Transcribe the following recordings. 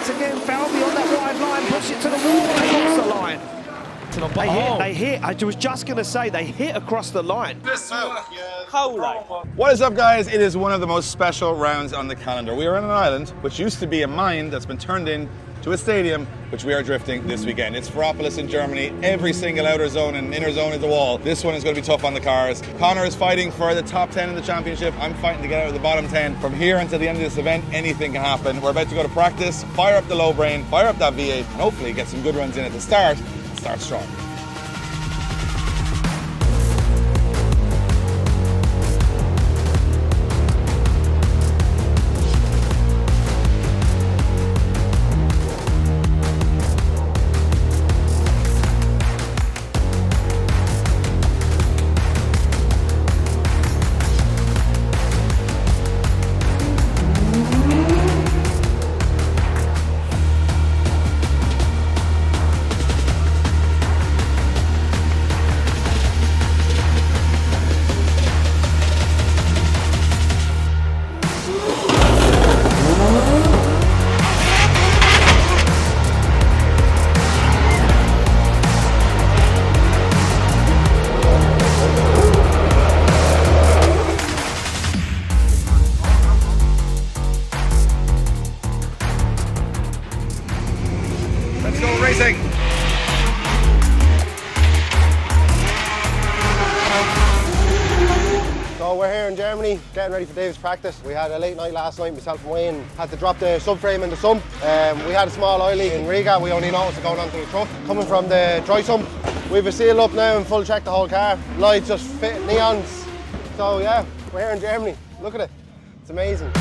once again, foul beyond that wide line, push it to the wall, they cross the line. They hit, I was just going to say, they hit across the line. What is up, guys? It is one of the most special rounds on the calendar. We are on an island, which used to be a mine that's been turned into a stadium, which we are drifting this weekend. It's Ferropolis in Germany. Every single outer zone and inner zone is a wall. This one is going to be tough on the cars. Conor is fighting for the top 10 in the championship. I'm fighting to get out of the bottom 10. From here until the end of this event, anything can happen. We're about to go to practice, fire up the low brain, fire up that V8, and hopefully get some good runs in at the start. Start strong. So we're here in Germany, getting ready for Dave's practice. We had a late night last night, myself and Wayne had to drop the subframe in the sump. We had a small oil leak in Riga, we only noticed it going onto the truck. Coming from the dry sump, we have a seal up now and full check the whole car. Lights just fit, neons. So yeah, we're here in Germany, look at it, it's amazing.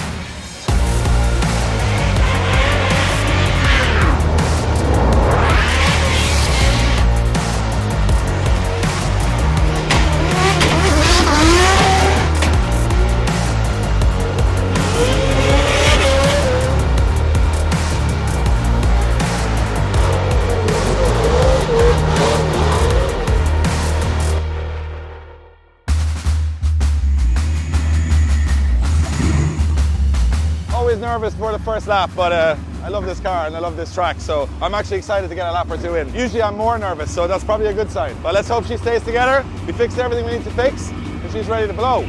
Always nervous for the first lap, but I love this car and I love this track, so I'm actually excited to get a lap or two in. Usually I'm more nervous, so that's probably a good sign. But let's hope she stays together. We fixed everything we need to fix, and she's ready to blow.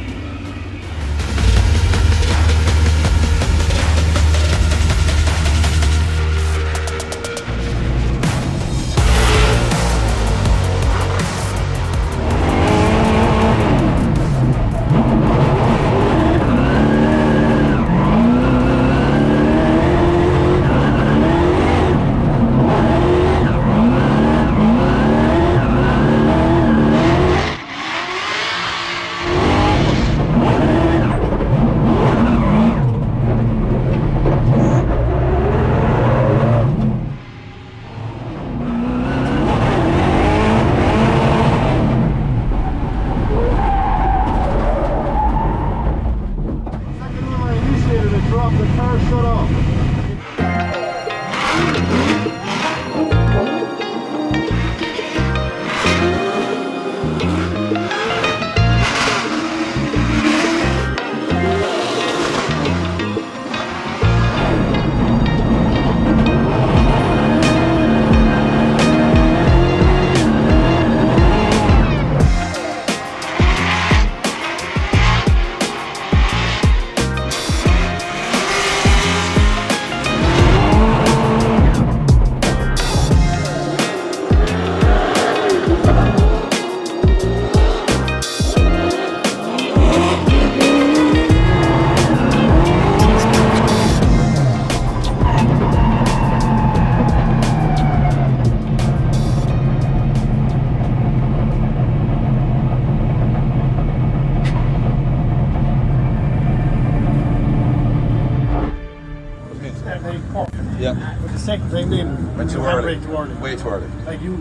Yeah. But the second time in, went too early. Way too early. Like you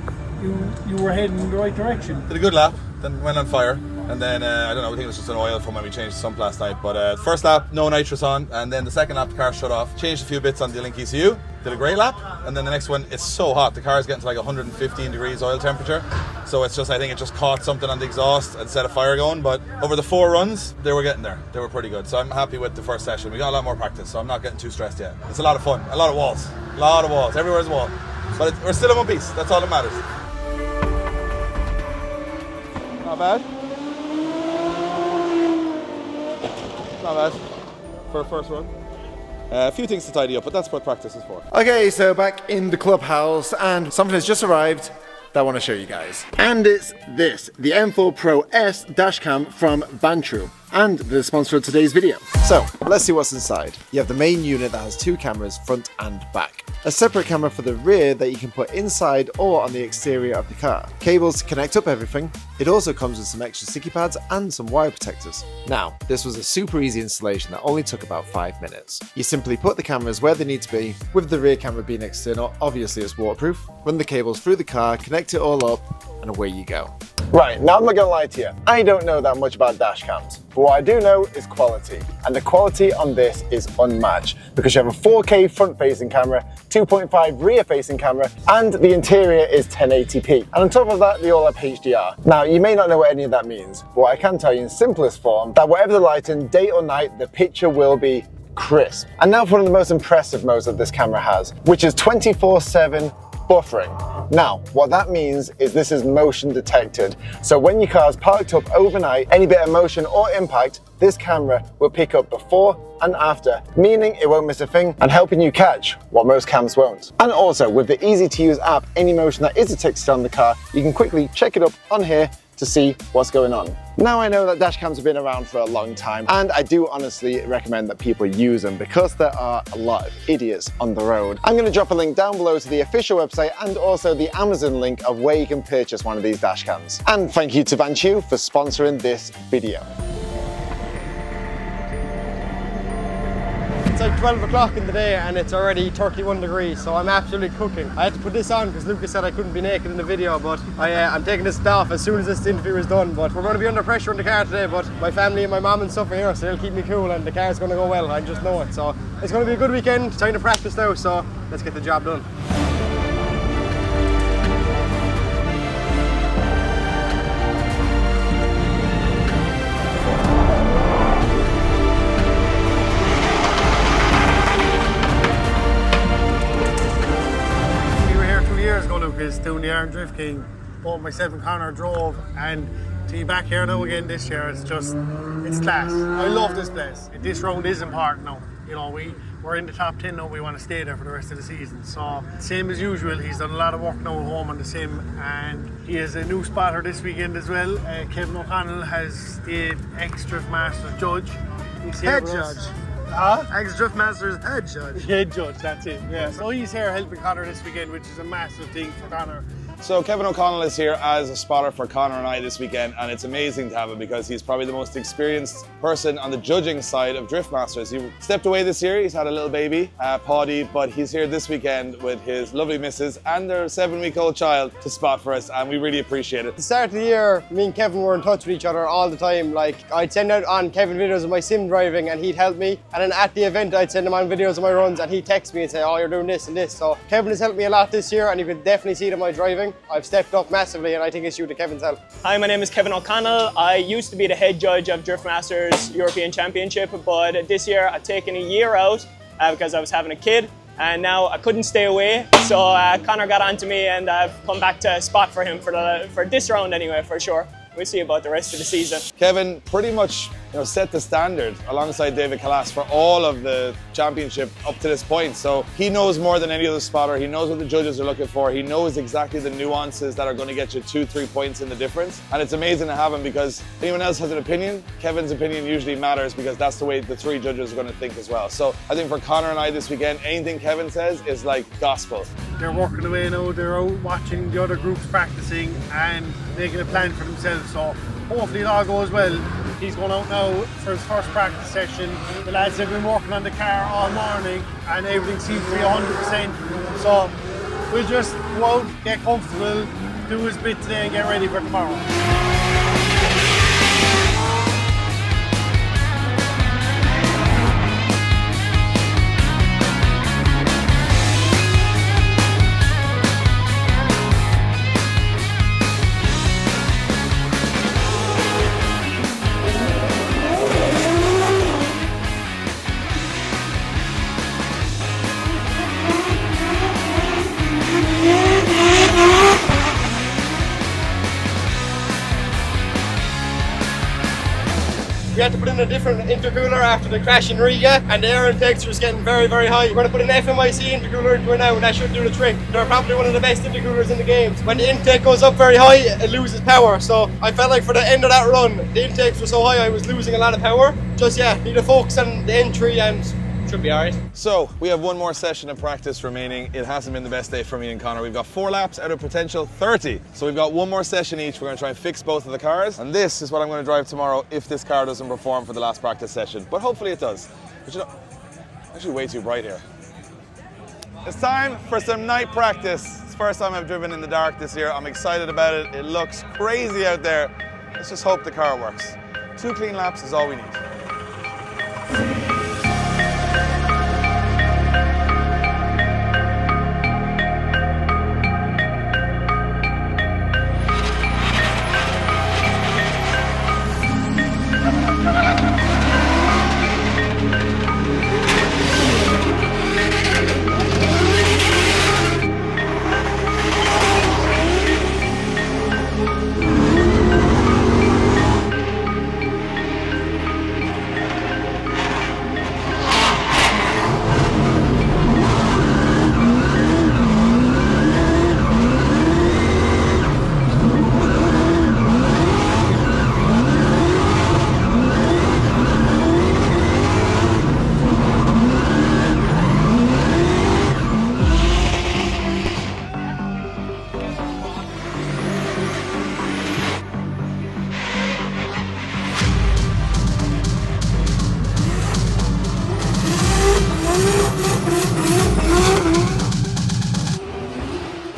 were heading in the right direction. Did a good lap, then went on fire, and then I don't know. I think it was just an oil from when we changed the sump last night. But first lap, no nitrous on, and then the second lap, the car shut off. Changed a few bits on the link ECU. did a great lap, and then the next one, it's so hot. The car is getting to like 115 degrees oil temperature. So it's just, I think it just caught something on the exhaust and set a fire going. But over the 4 runs, they were getting there. They were pretty good. So I'm happy with the first session. We got a lot more practice, so I'm not getting too stressed yet. It's a lot of fun. A lot of walls. A lot of walls. Everywhere's a wall. But we're still in one piece. That's all that matters. Not bad. Not bad for a first run. A few things to tidy up, but that's what practice is for. Okay, so back in the clubhouse, and something has just arrived that I want to show you guys. And it's this, the M4 Pro S Dashcam from Bantru, and the sponsor of today's video. So, let's see what's inside. You have the main unit that has 2 cameras, front and back. A separate camera for the rear that you can put inside or on the exterior of the car. Cables to connect up everything. It also comes with some extra sticky pads and some wire protectors. Now, this was a super easy installation that only took about 5 minutes. You simply put the cameras where they need to be, with the rear camera being external, obviously it's waterproof, run the cables through the car, connect it all up, and away you go. Right, now I'm not gonna lie to you, I don't know that much about dash cams, but what I do know is quality. And the quality on this is unmatched, because you have a 4K front-facing camera, 2.5 rear-facing camera, and the interior is 1080p. And on top of that, they all have HDR. Now, you may not know what any of that means, but what I can tell you in simplest form, that whatever the lighting, day or night, the picture will be crisp. And now for one of the most impressive modes that this camera has, which is 24/7 buffering. Now, what that means is this is motion detected. So when your car's parked up overnight, any bit of motion or impact, this camera will pick up before and after, meaning it won't miss a thing and helping you catch what most cams won't. And also, with the easy to use app, any motion that is detected on the car, you can quickly check it up on here to see what's going on. Now I know that dash cams have been around for a long time, and I do honestly recommend that people use them because there are a lot of idiots on the road. I'm going to drop a link down below to the official website and also the Amazon link of where you can purchase one of these dash cams. And thank you to Bantru for sponsoring this video. It's like 12 o'clock in the day and it's already 31 degrees, so I'm absolutely cooking. I had to put this on because Lucas said I couldn't be naked in the video, but I'm taking this off as soon as this interview is done. But we're going to be under pressure in the car today, but my family and my mum and stuff are here, so they'll keep me cool and the car's going to go well, I just know it. So it's going to be a good weekend, time to practice now, so let's get the job done. Lucas doing the Iron Drift King. Both myself and Conor drove, and to be back here now again this year, it's class. I love this place. This round is important now. You know, we're in the top 10 now, we want to stay there for the rest of the season. So, same as usual, he's done a lot of work now at home on the sim, and he has a new spotter this weekend as well. Kevin O'Connell has the ex-Drift Masters judge. He's here Head with us. judge. Ex-Drift Masters head judge. Head judge, that's it. Yeah. So he's here helping Conor this weekend, which is a massive thing for Conor. So Kevin O'Connell is here as a spotter for Conor and I this weekend, and it's amazing to have him because he's probably the most experienced person on the judging side of Drift Masters. He stepped away this year, he's had a little baby, Paddy, but he's here this weekend with his lovely missus and their 7-week-old child to spot for us, and we really appreciate it. At the start of the year, me and Kevin were in touch with each other all the time. Like, I'd send out on Kevin videos of my sim driving and he'd help me, and then at the event I'd send him on videos of my runs and he'd text me and say, oh, you're doing this and this. So Kevin has helped me a lot this year, and you can definitely see it in my driving. I've stepped up massively, and I think it's due to Kevin's help. Hi, my name is Kevin O'Connell. I used to be the head judge of Drift Masters European Championship, but this year I've taken a year out because I was having a kid, and now I couldn't stay away. So Conor got onto me, and I've come back to spot for him for this round anyway, for sure. We'll see about the rest of the season. Kevin pretty much set the standard alongside David Callas for all of the championship up to this point. So he knows more than any other spotter. He knows what the judges are looking for. He knows exactly the nuances that are going to get you 2-3 points in the difference. And it's amazing to have him because if anyone else has an opinion, Kevin's opinion usually matters because that's the way the 3 judges are going to think as well. So I think for Conor and I this weekend, anything Kevin says is like gospel. They're working away now, they're out watching the other groups practicing and making a plan for themselves. So hopefully it all goes well. He's going out now for his first practice session. The lads have been working on the car all morning and everything seems to be 100%. So we'll just go out, get comfortable, do his bit today and get ready for tomorrow. had to put in a different intercooler after the crash in Riga, and the air intakes was getting very, very high. We're going to put an FMIC intercooler into it now, and that should do the trick. They're probably one of the best intercoolers in the games. When the intake goes up very high, it loses power. So I felt like for the end of that run, the intakes were so high, I was losing a lot of power. Just need to focus on the entry and should be alright. So we have one more session of practice remaining. It hasn't been the best day for me and Conor. We've got 4 laps out of potential 30. So we've got one more session each. We're going to try and fix both of the cars. And this is what I'm going to drive tomorrow if this car doesn't perform for the last practice session. But hopefully it does. But you know, actually way too bright here. It's time for some night practice. It's the first time I've driven in the dark this year. I'm excited about it. It looks crazy out there. Let's just hope the car works. 2 clean laps is all we need.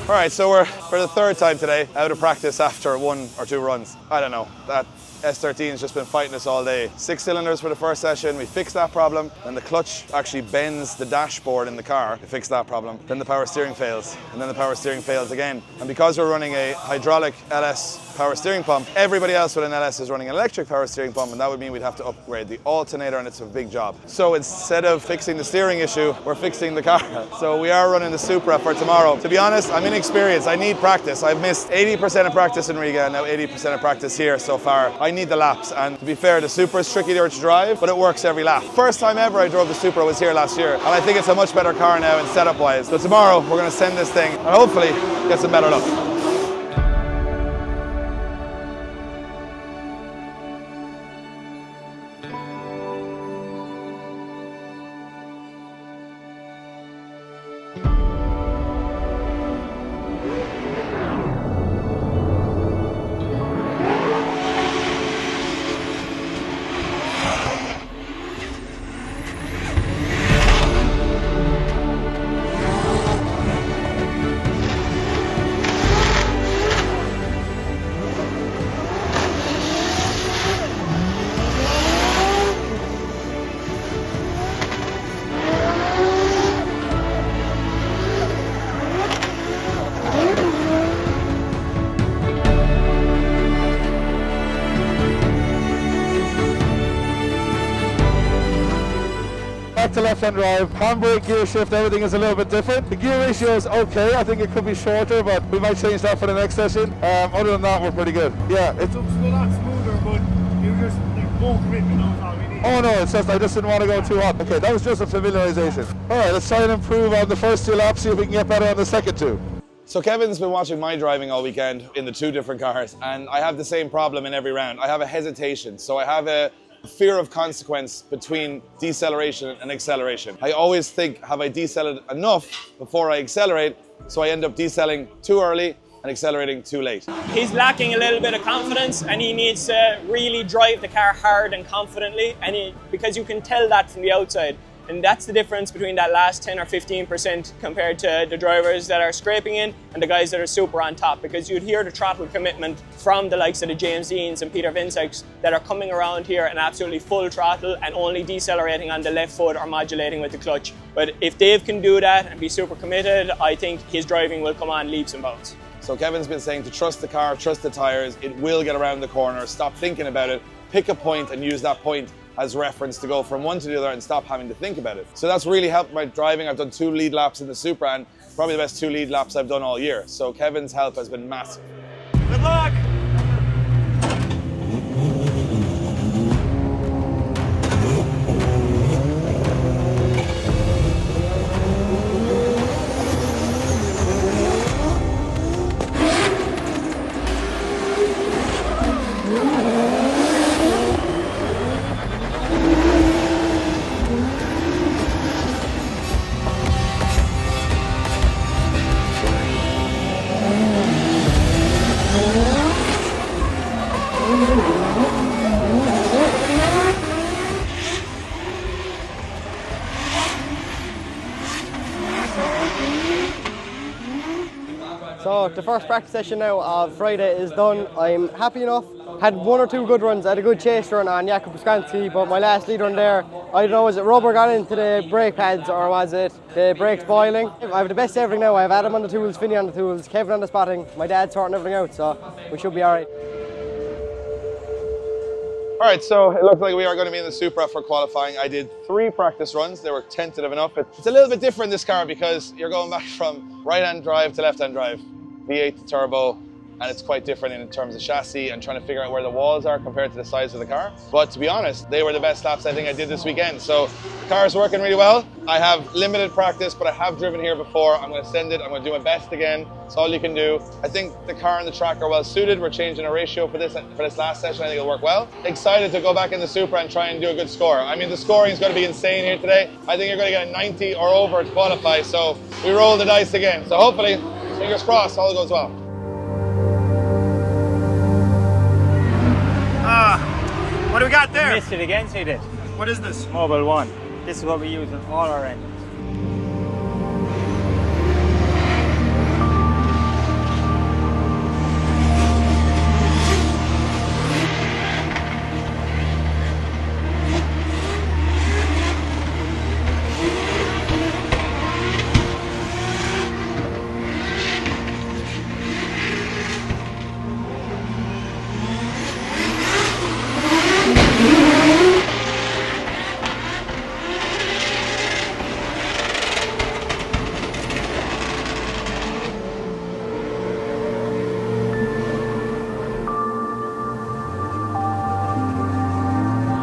Alright, so we're for the 3rd time today out of practice after 1 or 2 runs. I don't know, that S13 has just been fighting us all day. 6 cylinders for the first session, we fixed that problem. Then the clutch actually bends the dashboard in the car, we fixed that problem. Then the power steering fails, and then the power steering fails again. And because we're running a hydraulic LS power steering pump, everybody else with an LS is running an electric power steering pump, and that would mean we'd have to upgrade the alternator, and it's a big job. So instead of fixing the steering issue, we're fixing the car. So we are running the Supra for tomorrow. To be honest, I'm inexperienced, I need practice. I've missed 80% of practice in Riga, and now 80% of practice here so far. I need the laps, and to be fair, the Supra is trickier to drive, but it works every lap. First time ever I drove the Supra was here last year, and I think it's a much better car now and setup wise. So tomorrow we're going to send this thing and hopefully get some better luck. Back to left-hand drive, handbrake, gear shift, everything is a little bit different. The gear ratio is okay, I think it could be shorter, but we might change that for the next session. Other than that, we're pretty good. Yeah, it looks a lot smoother, but you just won't grip, you know, all we need. Oh no, it's just I just didn't want to go too hot. Okay, that was just a familiarization. Alright, let's try and improve on the first 2 laps, see if we can get better on the second 2. So Kevin's been watching my driving all weekend in the 2 different cars, and I have the same problem in every round. I have a hesitation, so I have a fear of consequence between deceleration and acceleration. I always think, have I decelerated enough before I accelerate? So I end up decelerating too early and accelerating too late. He's lacking a little bit of confidence, and he needs to really drive the car hard and confidently, and because you can tell that from the outside. And that's the difference between that last 10 or 15% compared to the drivers that are scraping in and the guys that are super on top, because you'd hear the throttle commitment from the likes of the James Deans and Peter Vinceks that are coming around here and absolutely full throttle and only decelerating on the left foot or modulating with the clutch. But if Dave can do that and be super committed, I think his driving will come on leaps and bounds. So Kevin's been saying to trust the car, trust the tyres, it will get around the corner, stop thinking about it, pick a point and use that point as reference to go from one to the other and stop having to think about it. So that's really helped my driving. I've done 2 lead laps in the Supra, and probably the best 2 lead laps I've done all year. So Kevin's help has been massive. Good luck! So the first practice session now of Friday is done. I'm happy enough. Had 1 or 2 good runs. I had a good chase run on Corpinsky, but my last lead run there, I don't know, was it rubber got into the brake pads or was it the brakes boiling? I have the best everything now. I have Adam on the tools, Finney on the tools, Kevin on the spotting, my dad sorting everything out, so we should be alright. Alright, so it looks like we are going to be in the Supra for qualifying. I did 3 practice runs. They were tentative enough. It's a little bit different in this car because you're going back from right-hand drive to left-hand drive, V8 to turbo, and it's quite different in terms of chassis and trying to figure out where the walls are compared to the size of the car. But to be honest, they were the best laps I think I did this weekend. So the car is working really well. I have limited practice, but I have driven here before. I'm going to send it. I'm going to do my best again. It's all you can do. I think the car and the track are well suited. We're changing a ratio for this last session. I think it'll work well. Excited to go back in the Supra and try and do a good score. I mean, the scoring is going to be insane here today. I think you're going to get a 90 or over to qualify. So we roll the dice again. So hopefully, fingers crossed, all goes well. What do we got there? Missed it again, so you did. What is this? Mobile 1. This is what we use on all our engines.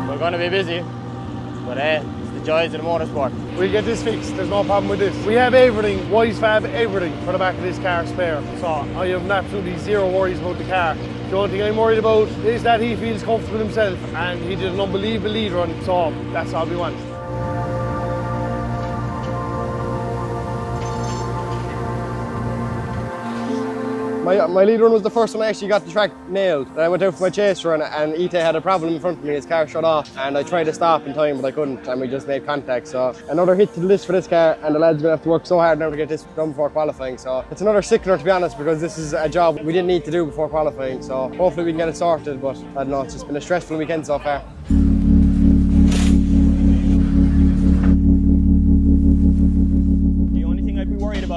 We're going to be busy, but it's the joys of the motorsport. We'll get this fixed, there's no problem with this. We have everything, wise fab, everything for the back of this car spare. So I have absolutely zero worries about the car. The only thing I'm worried about is that he feels comfortable himself, and he did an unbelievable lead run, so that's all we want. My lead run was the first one I actually got the track nailed. Then I went out for my chase run and Ite had a problem in front of me, his car shut off and I tried to stop in time but I couldn't and we just made contact. So another hit to the list for this car and the lads are going to have to work so hard now to get this done before qualifying. So it's another sickener to be honest because this is a job we didn't need to do before qualifying. So hopefully we can get it sorted, but I don't know, it's just been a stressful weekend so far.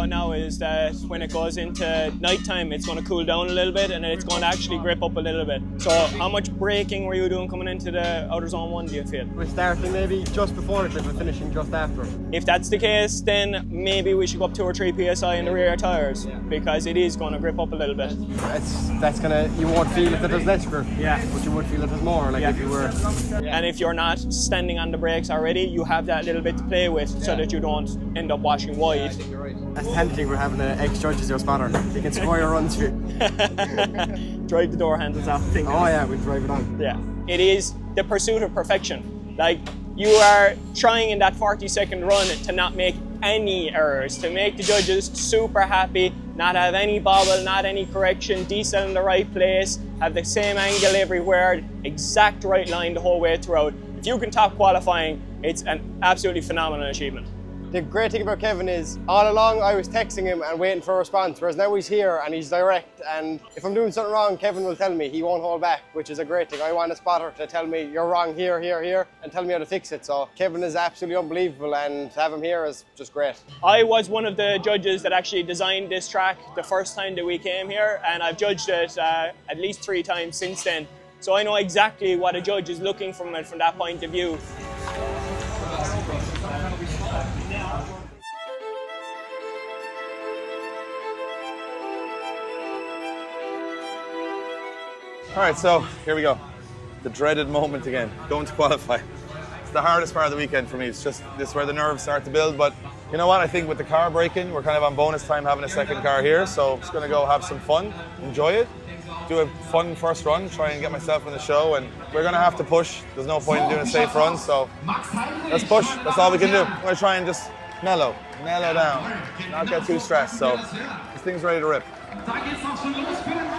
Now is that when it goes into night time it's going to cool down a little bit and it's going to actually grip up a little bit. So how much braking were you doing coming into the outer zone 1 do you feel? We're starting maybe just before it and finishing just after. If that's the case then maybe we should go up 2 or 3 psi in the rear tyres because it is going to grip up a little bit. That's gonna, you won't feel it if there's less grip, but you would feel it as more like if you were. And if you're not standing on the brakes already you have that little bit to play with so that you don't end up washing wide. That's the handy thing we're having an ex-judge as your spotter. You can score your runs for you. Drive the door handles off the thing. Oh yeah, we'll drive it on. Yeah. It is the pursuit of perfection. Like, you are trying in that 40-second run to not make any errors, to make the judges super happy, not have any bobble, not any correction, decel in the right place, have the same angle everywhere, exact right line the whole way throughout. If you can top qualifying, it's an absolutely phenomenal achievement. The great thing about Kevin is, all along I was texting him and waiting for a response, whereas now he's here and he's direct, and if I'm doing something wrong, Kevin will tell me, he won't hold back, which is a great thing. I want a spotter to tell me, you're wrong here, here, here, and tell me how to fix it. So Kevin is absolutely unbelievable, and to have him here is just great. I was one of the judges that actually designed this track the first time that we came here, and I've judged it at least 3 times since then. So I know exactly what a judge is looking from it from that point of view. All right, so here we go. The dreaded moment again, going to qualify. It's the hardest part of the weekend for me. It's just this is where the nerves start to build. But you know what? I think with the car braking, we're kind of on bonus time having a second car here. So I'm just going to go have some fun, enjoy it, do a fun first run, try and get myself in the show. And we're going to have to push. There's no point in doing a safe run. So let's push. That's all we can do. I'm going to try and just mellow down, not get too stressed. So this thing's ready to rip.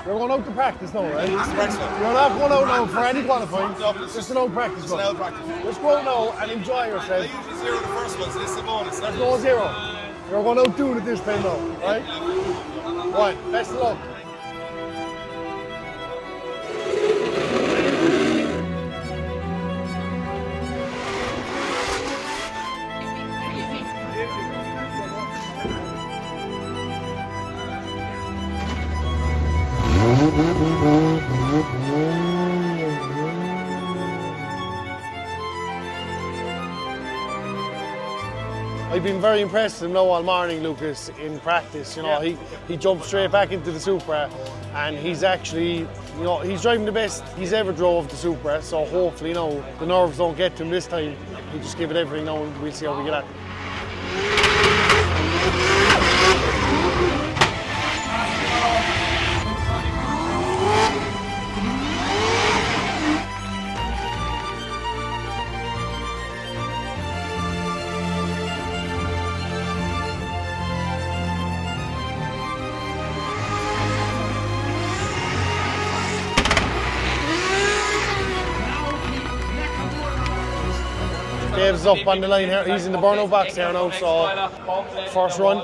You're going out to practice now, right? Excellent. You're not going out now for any qualifying. No, just an out practice. It's an out practice. Just go out now and enjoy yourself. They usually 0 the first one, so this is a bonus. Let's go 0. You're going out doing it this time though, right? One, best of luck. I've been very impressed with him now all morning, Lucas, in practice. You know, he jumped straight back into the Supra, and he's actually, you know, he's driving the best he's ever drove the Supra. So hopefully, you know, the nerves don't get to him this time. He just give it everything now, and we'll see how we get at. Dave's up on the line here. He's in the burnout box here now, so first run.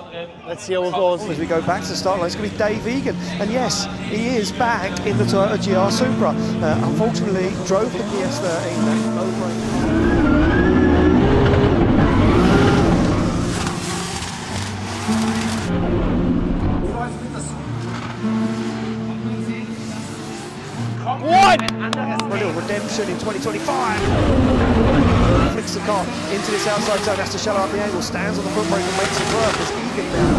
Let's see how it goes. As we go back to the start line, it's going to be Dave Egan. And yes, he is back in the Toyota GR Supra. Unfortunately, drove the PS13. For a little redemption in 2025. Flicks the car into this outside zone, has to shallow up the angle, stands on the foot brake and makes it work as Egan now.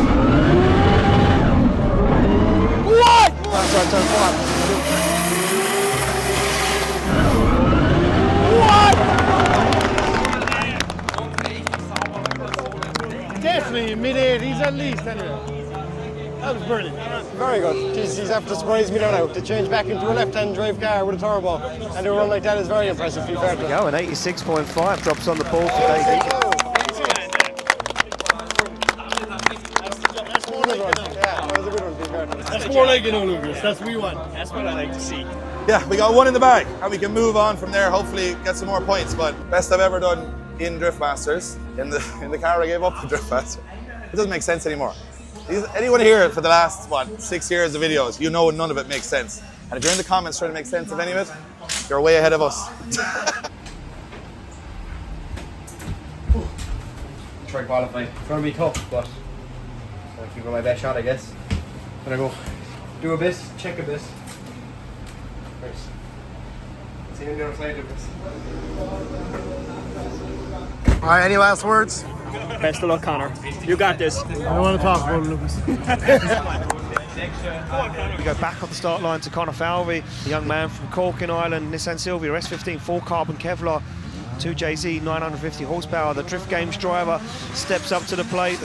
What? Outside turn 5. Definitely mid-80s at least, anyway. That was brilliant. Very good. Jeez, he's after surprised me now. To change back into a left-hand drive car with a turbo and do a run like that is very impressive. To be fair to him. Go, an 86.5 drops on the ball for Dave Egan. That's more like it now, Lucas. That's what we want. That's what I like to see. Yeah, we got one in the bag, and we can move on from there. Hopefully, get some more points. But best I've ever done in Drift Masters. In the car, I gave up the Drift Master. It doesn't make sense anymore. Anyone here for the last 6 years of videos, you know none of it makes sense. And if you're in the comments trying to make sense of any of it, you're way ahead of us. Try qualifying. It's going to be tough, but I'll give it my best shot, I guess. Gonna go do a bit, check a bit. First. See you on the other side of this. Alright, any last words? Best of luck, Conor. You got this. I don't want to talk about it, Lucas. We go back on the start line to Conor Falvey, the young man from Corkin Island, Nissan Silvia, S15 full carbon Kevlar, 2JZ, 950 horsepower. The DRIFTGAMES driver steps up to the plate.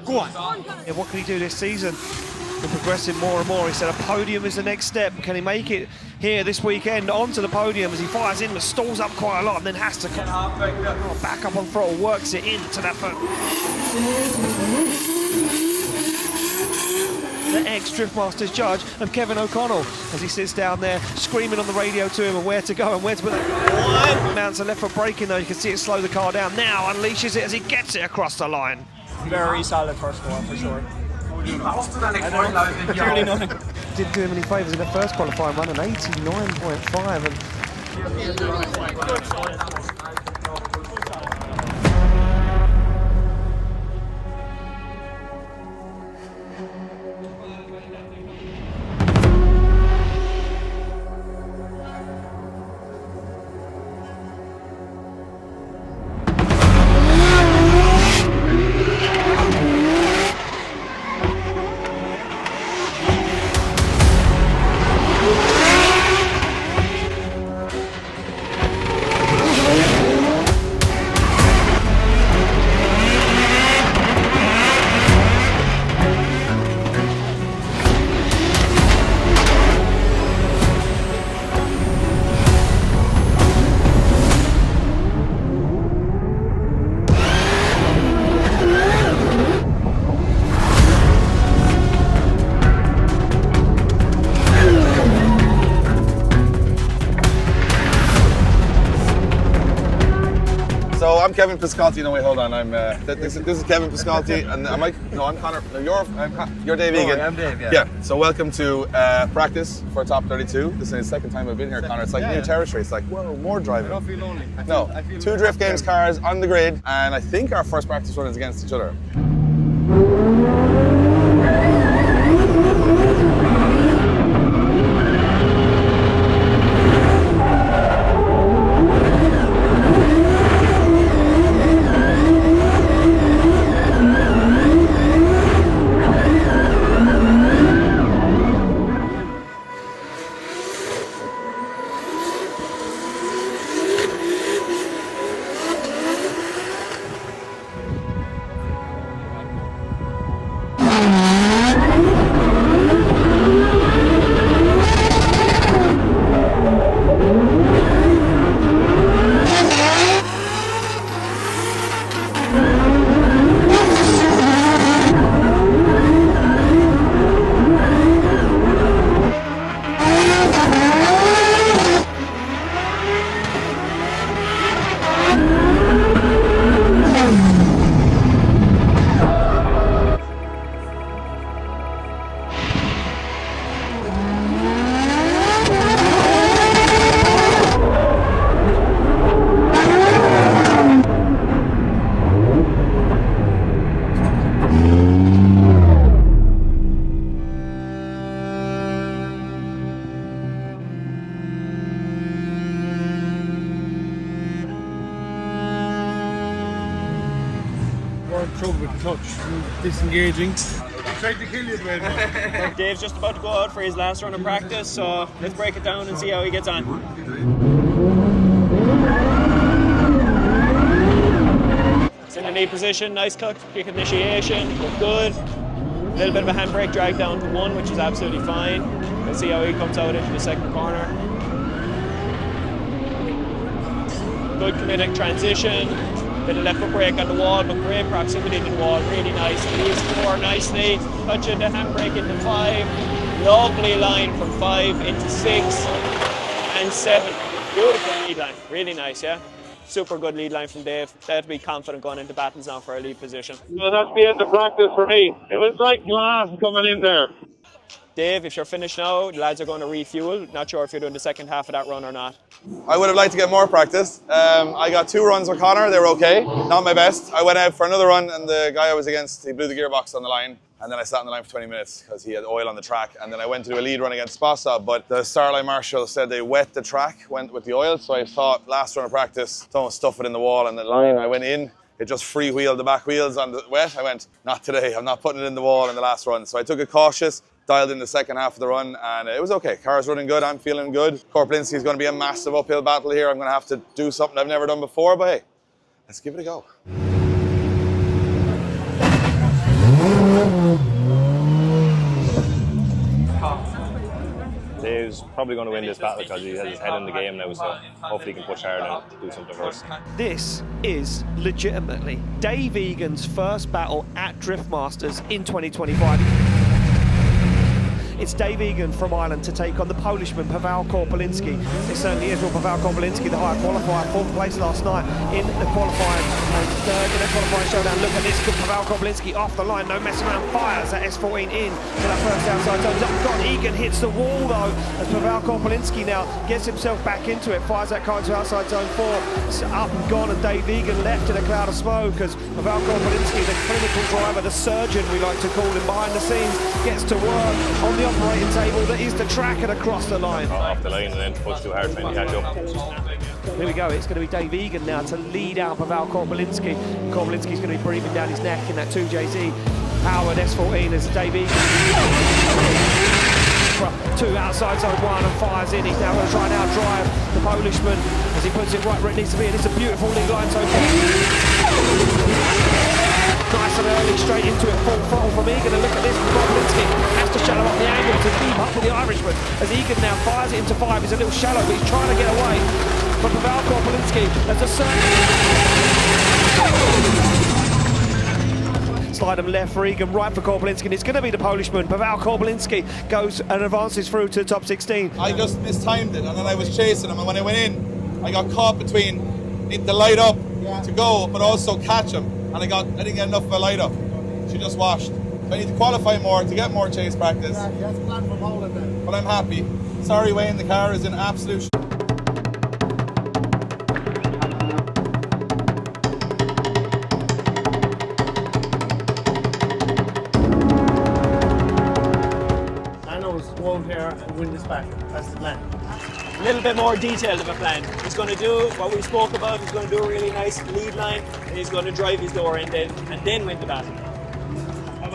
Go on. Yeah, what can he do this season? We're progressing more and more. He said a podium is the next step. Can he make it here this weekend onto the podium as he fires in, but stalls up quite a lot and then has to back up on throttle, works it into that foot. The ex-Drift Masters judge of Kevin O'Connell as he sits down there screaming on the radio to him and where to go and where to put that. Mounts a left foot braking though, you can see it slow the car down. Now unleashes it as he gets it across the line. Very solid first one for sure. Clearly nothing. Didn't do him any favours in the first qualifying run, an 89.5 and Kevin Piscotti. No, wait, hold on. This is Kevin Piscotti, and I'm Conor. No, you're Dave Egan. I'm Dave. Yeah. Yeah. So welcome to practice for Top 32. This is the second time I've been here, Conor. It's like new territory. It's like, whoa, more driving. I don't feel lonely. I feel two Drift Games cars on the grid, and I think our first practice run is against each other. Trouble with the touch, disengaging. I tried to kill you, Dwayne. Dave's just about to go out for his last run of practice, so let's break it down and see how he gets on. It's in a knee position, nice kick initiation, look good. A little bit of a handbrake drag down to 1, which is absolutely fine. Let's see how he comes out into the second corner. Good kinetic transition. Bit of left foot brake on the wall, but great proximity to the wall, really nice. Leaves 4 nicely, touching the handbrake into 5. Lovely line from 5 into 6 and 7. Beautiful lead line, really nice, yeah? Super good lead line from Dave. They'll be confident going into battles now for a lead position. Well, that's the end of practice for me. It was like glass coming in there. Dave, if you're finished now, the lads are going to refuel. Not sure if you're doing the second half of that run or not. I would have liked to get more practice. I got 2 runs with Conor, they were okay. Not my best. I went out for another run and the guy I was against, he blew the gearbox on the line. And then I sat on the line for 20 minutes because he had oil on the track. And then I went to do a lead run against Spossa, but the Starlight Marshal said they wet the track, went with the oil. So I thought last run of practice, don't stuff it in the wall and the line. I went in, it just free-wheeled the back wheels on the wet. I went, not today, I'm not putting it in the wall in the last run. So I took it cautious, dialed in the second half of the run, and it was okay. Car's running good, I'm feeling good. Corpinsky is going to be a massive uphill battle here. I'm going to have to do something I've never done before, but hey, let's give it a go. Dave's probably going to win this battle because he has his head in the game now, so hopefully he can push hard and do something for us. This is legitimately Dave Egan's first battle at Drift Masters in 2025. It's Dave Egan from Ireland to take on the Polishman Paval Corpinsky. It certainly is. Well, Paval Corpinsky, the higher qualifier, 4th place last night in the qualifying and 3rd in the qualifying showdown. Look at this, good Paval Corpinsky off the line, no messing around, fires that S14 in to that first outside zone. Oh God, Egan hits the wall though, as Paval Corpinsky now gets himself back into it, fires that car into outside zone 4. It's up and gone, and Dave Egan left in a cloud of smoke as Paval Corpinsky, the clinical driver, the surgeon we like to call him behind the scenes, gets to work on the operating table that is the track and across the line. Off the line and then push too hard trying to catch up. Here we go, it's going to be Dave Egan now to lead out Paval Corpinsky. Corpinsky's going to be breathing down his neck in that 2JZ powered S14 as Dave Egan 2 outside zone 1 and fires in. He's now going to try and out-drive the Polishman as he puts it right where it needs to be, and it's a beautiful lead line so far. Nice and early, straight into it, full throttle from Egan, and look at this, Corpinsky has to shallow up the angle to keep up with the Irishman, as Egan now fires it into 5, he's a little shallow, but he's trying to get away from Paval Corpinsky as a certain... Slide him left for Egan, right for Corpinsky, and it's going to be the Polishman. Paval Corpinsky goes and advances through to the top 16. I just mistimed it, and then I was chasing him, and when I went in, I got caught between the light up, to go, but also catch him. And I didn't get enough of a light up. She just washed. So I need to qualify more to get more chase practice. That's planned for Poland then. But I'm happy. Sorry, Wayne, the car is in absolute Go out here and win this battle. That's the plan. A little bit more detailed of a plan. He's going to do what we spoke about. He's going to do a really nice lead line, and he's going to drive his door in and then win the battle.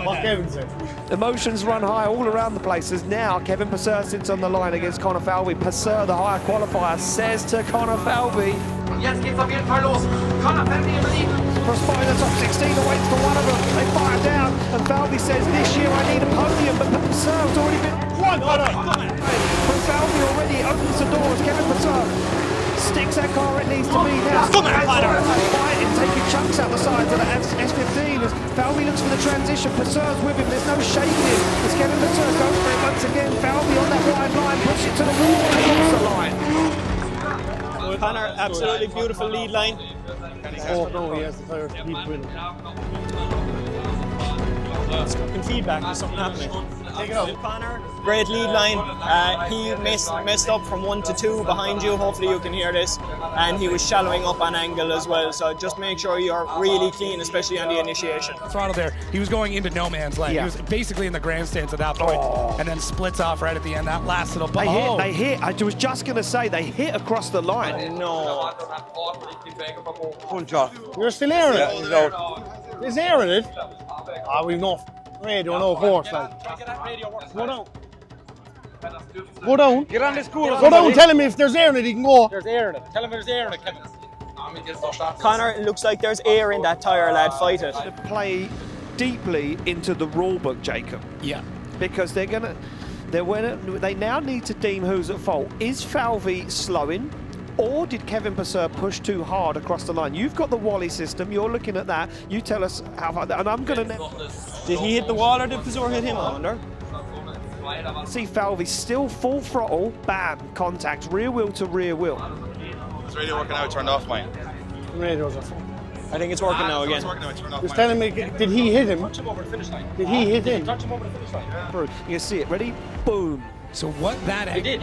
What Kevin said. Emotions run high all around the place as now Kevin Purser sits on the line against Conor Falvey. Purser, the higher qualifier, says to Conor Falvey, Jetzt geht's auf jeden Fall los. Conor Falvey im Lead. for a spot in the top 16 and waits for one of them. They fire down and Falvey says, this year I need a podium, but Purser's already been won. But Falvey already opens the doors. Kevin Purser sticks that car where it needs to be now. Fighting, taking chunks out the sides of the S15 as Falvey looks for the transition. Purser's with him, there's no shaking as Kevin Purser goes for it once again. Falvey on that wide line, push it to the wall and across the line. Conor, absolutely beautiful lead line. Oh no, he has the tire to keep winning. Fucking feedback, there's something happening. Take it out. Conor, great lead line. He messed up from 1 to 2 behind you. Hopefully you can hear this. And he was shallowing up on angle as well. So just make sure you're really clean, especially on the initiation. Throttle there. He was going into no man's land. Yeah. He was basically in the grandstands at that point, and then splits off right at the end. That last little bump. They hit. I was just going to say, they hit across the line. No. You're still airing it? He's airing it? We've no radio, no horse. Like. Go down. Go down. Get on this cool. Go down, tell him if there's air in it, he can go. There's air in it. Tell him there's air in it, Kevin. Conor, it looks like there's air in that tyre, lad. Fight it. To play deeply into the rule book, Jacob. Yeah. Because they now need to deem who's at fault. Is Falvey slowing? Or did Kevin Purser push too hard across the line? You've got the Wally system, you're looking at that. You tell us how far, and I'm going to... Did he hit the wall or did Purser hit him, I wonder? See Falvey still full throttle, bam, contact, rear wheel to rear wheel. It's radio working out, turned off mine. Radios are full. I think it's working now again. It's working now, turned off Just mine. tell him, did he hit him? Did he hit him? You can see it, ready? Boom. So what that did?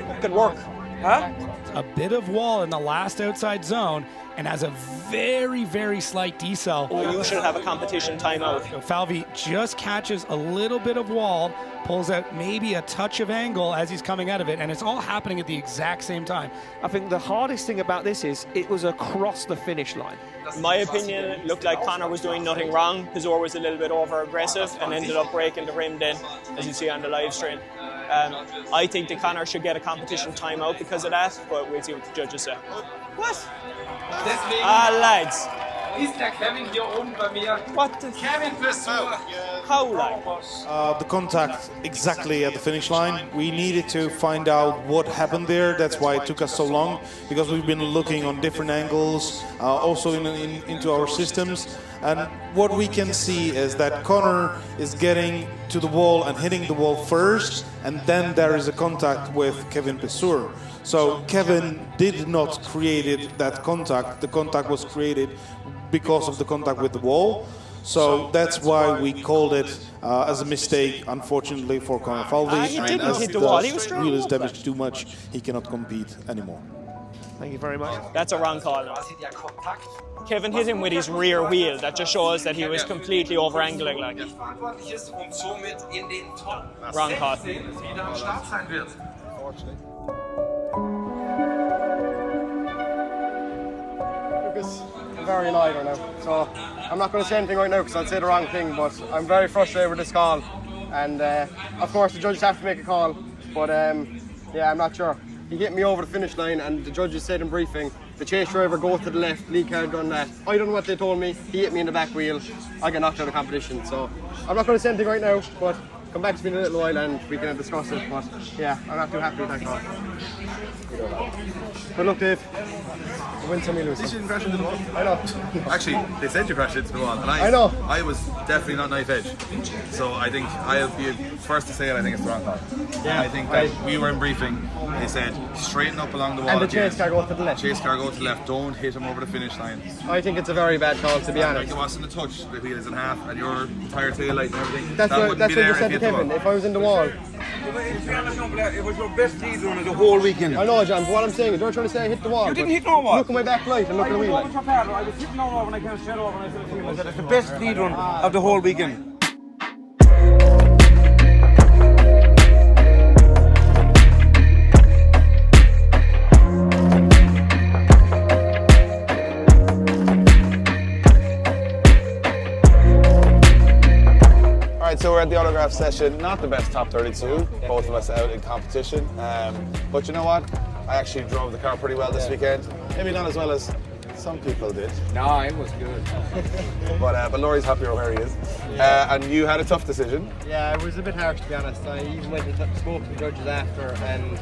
Fucking work. Huh? A bit of wall in the last outside zone, and has a very, very slight decel. Oh, you should have a competition timeout. So Falvey just catches a little bit of wall, pulls out maybe a touch of angle as he's coming out of it, and it's all happening at the exact same time. I think the hardest thing about this is it was across the finish line. In my opinion, it looked like Conor was doing nothing wrong. Purser was a little bit over-aggressive and ended up breaking the rim then, as you see on the live stream. I think that Conor should get a competition timeout because of that, but we'll see what the judges say. What? Lads. Ist der Kevin hier oben bei mir? What the... Kevin Purser. How, like? The contact exactly at the finish line. We needed to find out what happened there. That's why it took us so long, because we've been looking on different angles, also into our systems. And what we can see is that Conor is getting to the wall and hitting the wall first, and then there is a contact with Kevin Purser. So Kevin did not create that contact. The contact was created because of the contact with the wall. So that's why we called it as a mistake, unfortunately, for Conor Falvey. He didn't as hit the wall, he was the strong. wheel is damaged too much, he cannot compete anymore. Thank you very much. That's a wrong call. Kevin hit him with his rear wheel. That just shows that he was completely over-angling. Like. Wrong call. I'm very annoyed right now, so I'm not going to say anything right now because I'll say the wrong thing, but I'm very frustrated with this call, and of course the judges have to make a call, but yeah, I'm not sure. He hit me over the finish line and the judges said in briefing, the chase driver goes to the left, lead car done that. I don't know what they told me, he hit me in the back wheel, I got knocked out of the competition, so I'm not going to say anything right now, but come back to me in a little while and we can discuss it, but yeah, I'm not too happy with that call. Good luck, Dave. You win some, you lose. Did you crash into the wall? I know. Actually, they said you crashed into the wall, and I know. I was definitely not knife edge. So I think I'll be first to say it. I think it's the wrong call. Yeah. I think that we were in briefing. They said straighten up along the wall. And the again. chase car go to the left. Chase car go to the left. Don't hit him over the finish line. I think it's a very bad call, to be honest. Like it wasn't a touch. The wheel is in half, and your entire tail light and everything. That's that what wouldn't be you there said if to you hit the Kevin. wall. If I was in the wall. It was your best lead run of the whole weekend. I know, John, but what I'm saying is you're trying to say I hit the wall. You didn't hit no wall. Look at my back light and look at the wheel light. I was hitting all over and I came straight over and I said to him, it's the best lead run of the whole weekend. Alright, so we're at the autograph session. Not the best top 32, both of us out in competition. But you know what? I actually drove the car pretty well this weekend. Maybe not as well as some people did. No, it was good. But Laurie's happier where he is. And you had a tough decision. Yeah, it was a bit harsh, to be honest. I even went and spoke to the judges after, and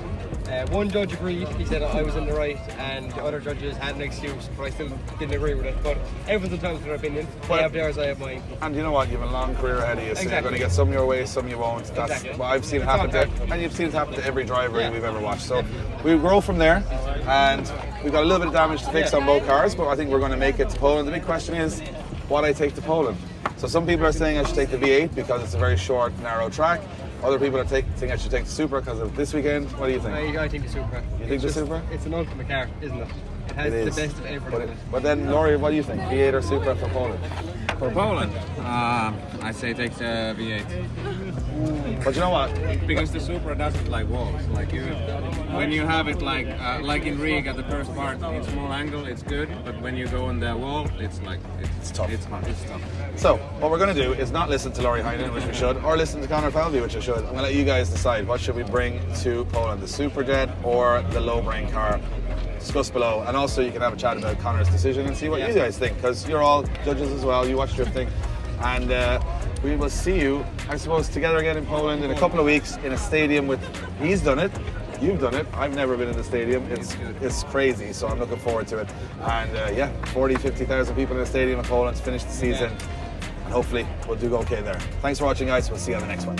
one judge agreed. He said I was in the right, and the other judges had an excuse, but I still didn't agree with it. But everyone's entitled to their opinion. They have theirs, I have mine. And you know what? You have a long career ahead of you, so you're Exactly. going to get some your way, some you won't. That's Exactly. what I've seen It's happen all to, tactical. and you've seen it happen to every driver we've ever watched. So we grow from there, and we've got a little bit of damage to fix on both cars, but I think we're going to make it to Poland. The big question is, what I take to Poland. So some people are saying I should take the V8 because it's a very short, narrow track. Other people are think I should take the Supra because of this weekend. What do you think? I think the Supra. You think the Supra? It's an ultimate car, isn't it? It has It the is. best of everything. But then, Laurie, what do you think? V8 or Supra for Poland? For Poland, I say take the V8. But you know what? Because the Supra doesn't like walls. Like when you have it like in Riga, the first part, it's small angle, it's good. But when you go on the wall, it's like it's tough. It's hard. It's tough. So, what we're going to do is not listen to Laurie Heinen, which we should, or listen to Conor Paval, which I should. I'm going to let you guys decide what should we bring to Poland, the Superjet or the low brain car. Discuss below, and also you can have a chat about Conor's decision and see what you guys think, because you're all judges as well. You watch drifting, and we will see you, I suppose, together again in Poland in a couple of weeks in a stadium with. He's done it. You've done it. I've never been in the stadium. It's crazy, so I'm looking forward to it. And 40,000-50,000 people in the stadium in Poland to finish the season, and hopefully we'll do okay there. Thanks for watching, guys. We'll see you on the next one.